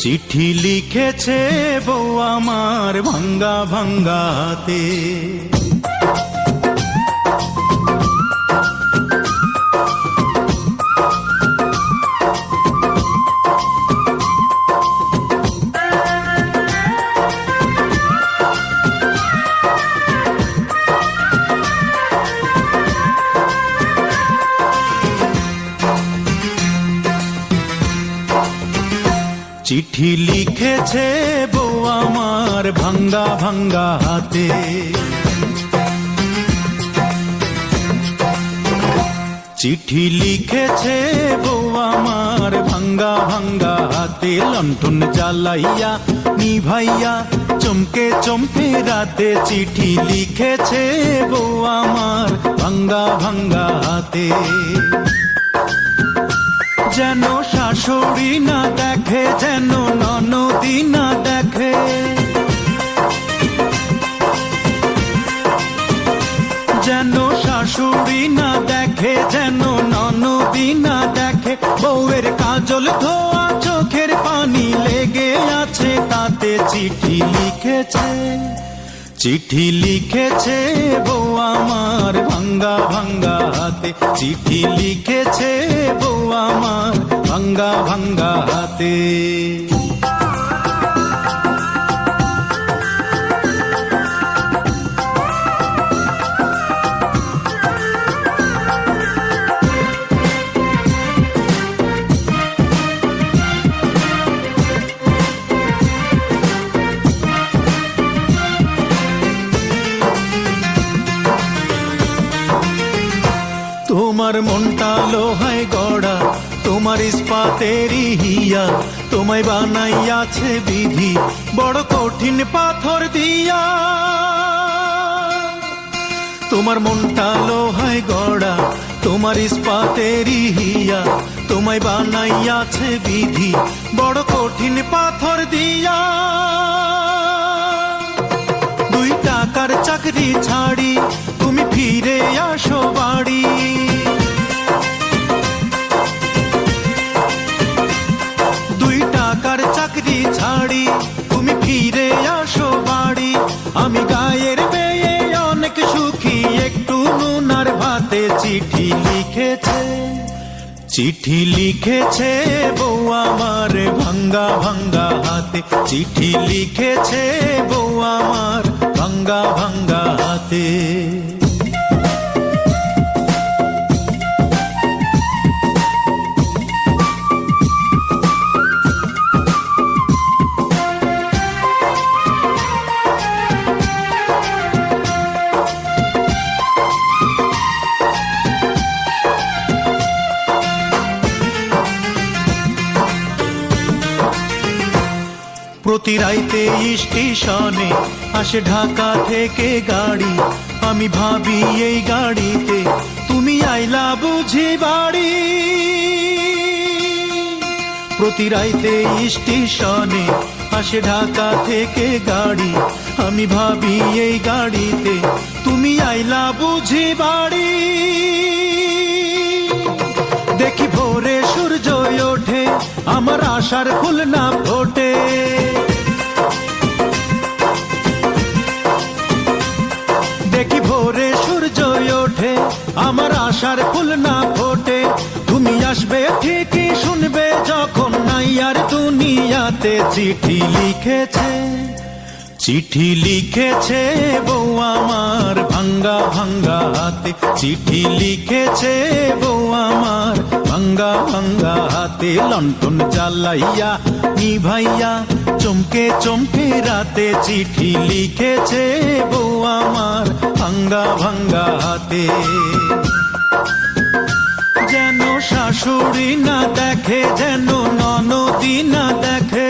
চিঠি লিখেছে বউ আমার ভাঙ্গা ভাঙ্গা হাতে। চিঠি লিখেছে বউ আমার ভাঙ্গা ভাঙ্গা হাতে। চিঠি লিখেছে বউ আমার ভাঙ্গা ভাঙ্গা হাতে। লণ্ঠন জ্বালাইয়া নিভাইয়া চমকে চমকে রাতে। চিঠি লিখেছে বউ আমার ভাঙ্গা ভাঙ্গা হাতে। যেন শাশুড়ি না দেখে, যেন ননদি না দেখে, যেন শাশুড়ি না দেখে, যেন ননদি না দেখে। বউয়ের কাজল ধোয়া চোখের পানি লেগে আছে তাতে। চিঠি লিখেছে, চিঠি লিখেছে বউ আমার ভাঙ্গা ভাঙ্গা হাতে। চিঠি লিখেছে বউ আমার ভাঙ্গা ভাঙ্গা হাতে। তোমার মনটা লোহায় গড়া, তোমার ইস্পাতেরই হিয়া। তোমায় বানাইয়াছে বিধি বড় কঠিন পাথর দিয়া। তোমার মনটা লোহায় গড়া, তোমার ইস্পাতেরই হিয়া। তোমায় বানাইয়াছে বিধি বড় কঠিন পাথর দিয়া। 2 টাকার চাকরি ছাড়ি তুমি ফিরে আসো বাড়ি। 2 টাকার চাকরি ছাড়ি তুমি ফিরে আসো বাড়ি। আমি গায়ের বেয়ে অনেক সুখী, একটু নুন আর ভাতে। চিঠি লিখেছে, চিঠি লিখেছে বউ আমার ভাঙ্গা ভাঙ্গা হাতে। চিঠি লিখেছে বউ আমার ভাঙ্গা ভাঙ্গা হাতে। প্রতি রাইতে স্টেশনে আসে ঢাকা থেকে গাড়ি। আমি ভাবি এই গাড়িতে তুমি আইলা বুঝি বাড়ি। প্রতি রাইতে স্টেশনে আসে ঢাকা থেকে গাড়ি। আমি ভাবি এই গাড়িতে তুমি আইলা বুঝি বাড়ি। দেখি ভোরে সূর্য ওঠে, আমার আশার ফুল না ফোটে। দেখি ভোরে সূর্য ওঠে, আমার আশার ফুল না ফোটে। তুমি আসবে ঠিকই শুনবে যখন নাই আর দুনিয়াতে। চিঠি লিখেছে, চিঠি লিখেছে বউ আমার ভাঙ্গা ভাঙ্গা হাতে। চিঠি লিখেছে বউ আমার ভাঙ্গা ভাঙ্গা হাতে। লণ্ঠন জ্বালাইয়া নিভাইয়া চমকে চমকে রাতে। চিঠি লিখেছে বউ আমার ভাঙ্গা ভাঙ্গা হাতে। যেন শাশুড়ি না দেখে, যেন ননদি না দেখে,